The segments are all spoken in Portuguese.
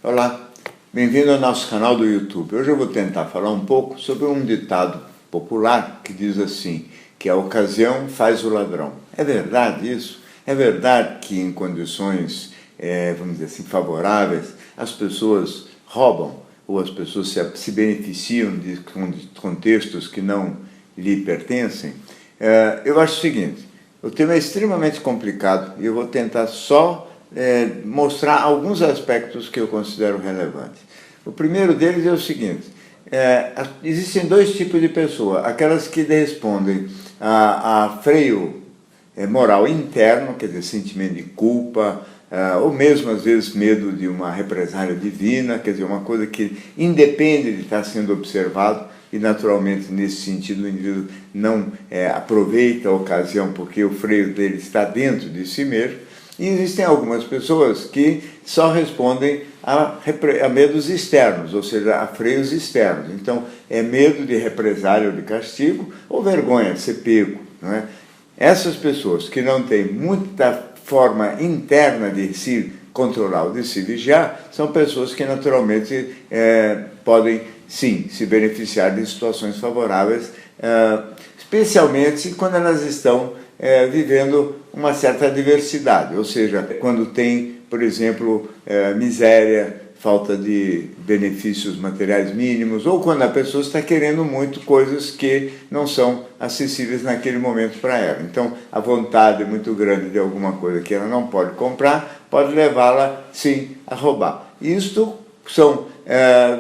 Olá, bem-vindo ao nosso canal do YouTube. Hoje eu vou tentar falar um pouco sobre um ditado popular que diz assim, que a ocasião faz o ladrão. É verdade isso? É verdade que em condições, vamos dizer assim, favoráveis, as pessoas roubam ou as pessoas se beneficiam de contextos que não lhe pertencem? Eu acho o seguinte, o tema é extremamente complicado e eu vou tentar só mostrar alguns aspectos que eu considero relevantes. O primeiro deles é o seguinte, existem dois tipos de pessoa, aquelas que respondem a freio moral interno, quer dizer, sentimento de culpa, ou mesmo às vezes medo de uma represália divina, quer dizer, uma coisa que independe de estar sendo observado, e naturalmente nesse sentido o indivíduo não aproveita a ocasião porque o freio dele está dentro de si mesmo. E existem algumas pessoas que só respondem a medos externos, ou seja, a freios externos. Então, é medo de represália ou de castigo, ou vergonha de ser pego. Não é? Essas pessoas que não têm muita forma interna de se controlar ou de se vigiar, são pessoas que naturalmente podem, sim, se beneficiar de situações favoráveis, especialmente quando elas estão vivendo uma certa adversidade, ou seja, quando tem, por exemplo, miséria, falta de benefícios materiais mínimos, ou quando a pessoa está querendo muito coisas que não são acessíveis naquele momento para ela. Então, a vontade muito grande de alguma coisa que ela não pode comprar, pode levá-la, sim, a roubar. Isto são,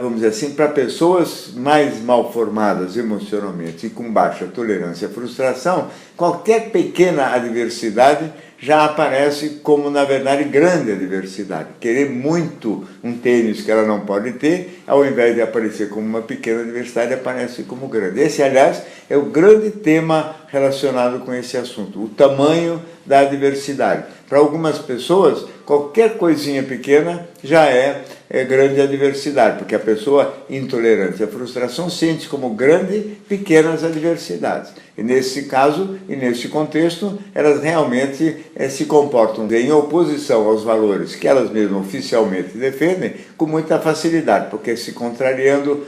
vamos dizer assim, para pessoas mais mal formadas emocionalmente e com baixa tolerância à frustração, qualquer pequena adversidade já aparece como, na verdade, grande adversidade. Querer muito um tênis que ela não pode ter, ao invés de aparecer como uma pequena adversidade, aparece como grande. Esse, aliás, é o grande tema relacionado com esse assunto, o tamanho da adversidade. Para algumas pessoas, qualquer coisinha pequena já é grande adversidade, porque a pessoa intolerante à frustração sente como grande pequenas adversidades. E nesse caso, e nesse contexto, elas realmente se comportam em oposição aos valores que elas mesmas oficialmente defendem com muita facilidade, porque se contrariando,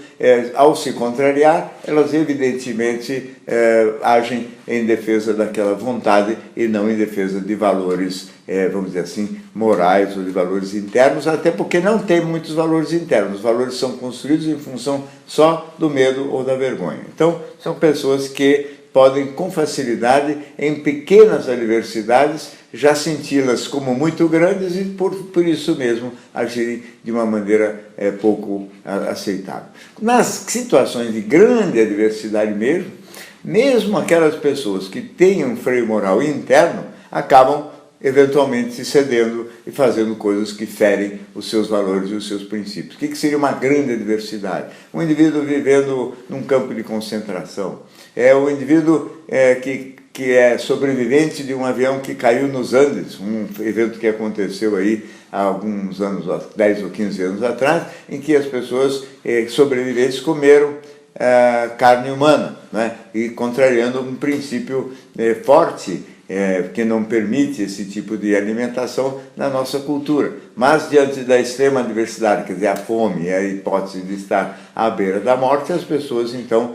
ao se contrariar, elas evidentemente agem em defesa daquela vontade e não em defesa de valores, vamos dizer assim, morais ou de valores internos, até porque não tem muitos valores internos, os valores são construídos em função só do medo ou da vergonha. Então, são pessoas que podem com facilidade, em pequenas adversidades, já senti-las como muito grandes e por isso mesmo agirem de uma maneira pouco aceitável. Nas situações de grande adversidade mesmo aquelas pessoas que têm um freio moral interno, acabam eventualmente se cedendo e fazendo coisas que ferem os seus valores e os seus princípios. O que seria uma grande adversidade? Um indivíduo vivendo num campo de concentração, o indivíduo que é sobrevivente de um avião que caiu nos Andes, um evento que aconteceu aí há alguns anos, 10 ou 15 anos atrás, em que as pessoas sobreviventes comeram carne humana, né? E contrariando um princípio forte que não permite esse tipo de alimentação na nossa cultura. Mas diante da extrema adversidade, quer dizer, a fome e a hipótese de estar à beira da morte, as pessoas então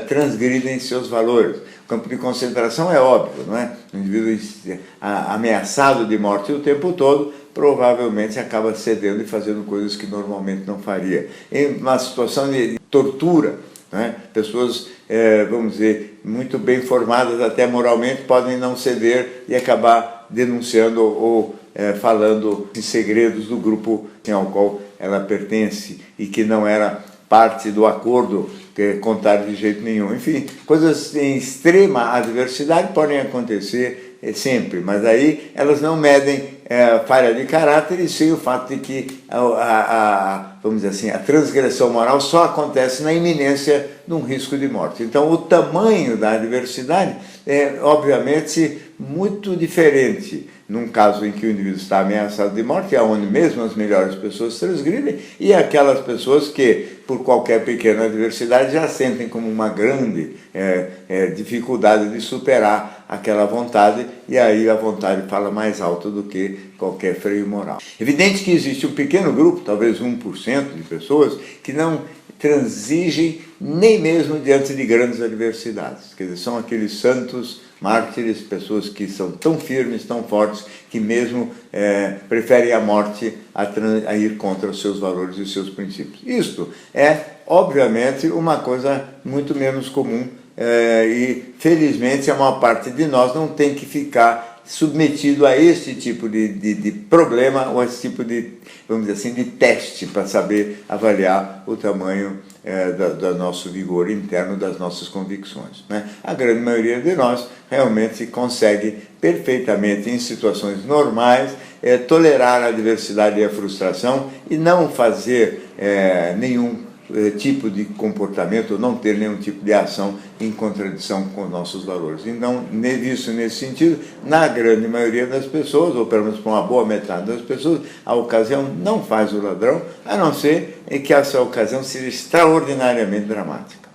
transgridem seus valores. O campo de concentração é óbvio, não é? O indivíduo ameaçado de morte o tempo todo, provavelmente acaba cedendo e fazendo coisas que normalmente não faria. Em uma situação de tortura, né? Pessoas, vamos dizer, muito bem formadas até moralmente, podem não ceder e acabar denunciando ou falando em segredos do grupo ao qual ela pertence e que não era parte do acordo contar de jeito nenhum. Enfim, coisas em extrema adversidade podem acontecer sempre, mas aí elas não medem falha de caráter e sim o fato de que vamos dizer assim, a transgressão moral só acontece na iminência de um risco de morte. Então, o tamanho da adversidade é, obviamente, muito diferente num caso em que o indivíduo está ameaçado de morte, é onde mesmo as melhores pessoas transgridem, e aquelas pessoas que, por qualquer pequena adversidade, já sentem como uma grande dificuldade de superar aquela vontade, e aí a vontade fala mais alto do que qualquer freio moral. Evidente que existe um pequeno grupo, talvez 1% de pessoas, que não transigem nem mesmo diante de grandes adversidades. Quer dizer, são aqueles santos mártires, pessoas que são tão firmes, tão fortes, que mesmo preferem a morte a ir contra os seus valores e os seus princípios. Isto é, obviamente, uma coisa muito menos comum e, felizmente, a maior parte de nós não tem que ficar submetido a esse tipo de problema ou a esse tipo de, vamos dizer assim, de teste para saber avaliar o tamanho do nosso vigor interno, das nossas convicções, né? A grande maioria de nós realmente consegue perfeitamente, em situações normais, tolerar a adversidade e a frustração e não fazer nenhum tipo de comportamento, não ter nenhum tipo de ação em contradição com os nossos valores. Então, nesse sentido, na grande maioria das pessoas, ou pelo menos para uma boa metade das pessoas, a ocasião não faz o ladrão, a não ser que essa ocasião seja extraordinariamente dramática.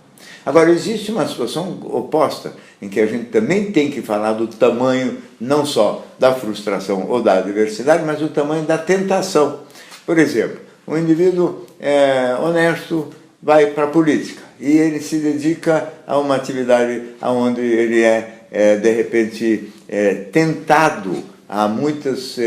Agora, existe uma situação oposta, em que a gente também tem que falar do tamanho, não só da frustração ou da adversidade, mas do tamanho da tentação. Por exemplo, um indivíduo honesto vai para a política e ele se dedica a uma atividade onde ele de repente, tentado a muitas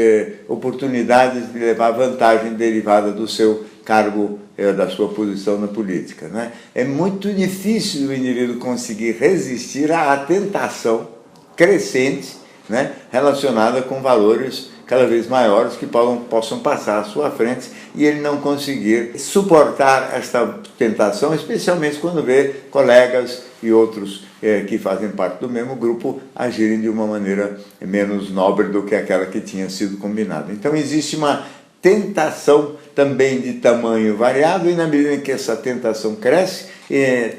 oportunidades de levar vantagem derivada do seu cargo, da sua posição na política, né? É muito difícil o indivíduo conseguir resistir à tentação crescente, né, relacionada com valores cada vez maiores que possam passar à sua frente e ele não conseguir suportar esta tentação, especialmente quando vê colegas e outros que fazem parte do mesmo grupo agirem de uma maneira menos nobre do que aquela que tinha sido combinada. Então existe uma tentação também de tamanho variável e na medida em que essa tentação cresce,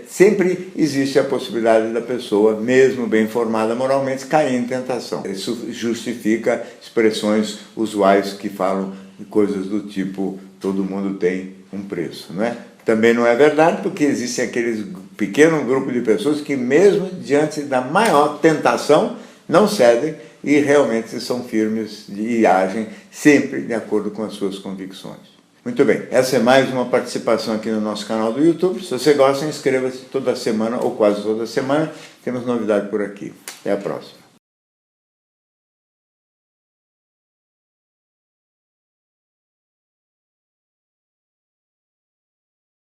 sempre existe a possibilidade da pessoa, mesmo bem formada moralmente, cair em tentação. Isso justifica expressões usuais que falam de coisas do tipo todo mundo tem um preço, não é? Também não é verdade, porque existe aquele pequeno grupo de pessoas que mesmo diante da maior tentação não cedem e realmente são firmes e agem sempre de acordo com as suas convicções. Muito bem, essa é mais uma participação aqui no nosso canal do YouTube. Se você gosta, inscreva-se toda semana ou quase toda semana. Temos novidade por aqui. Até a próxima.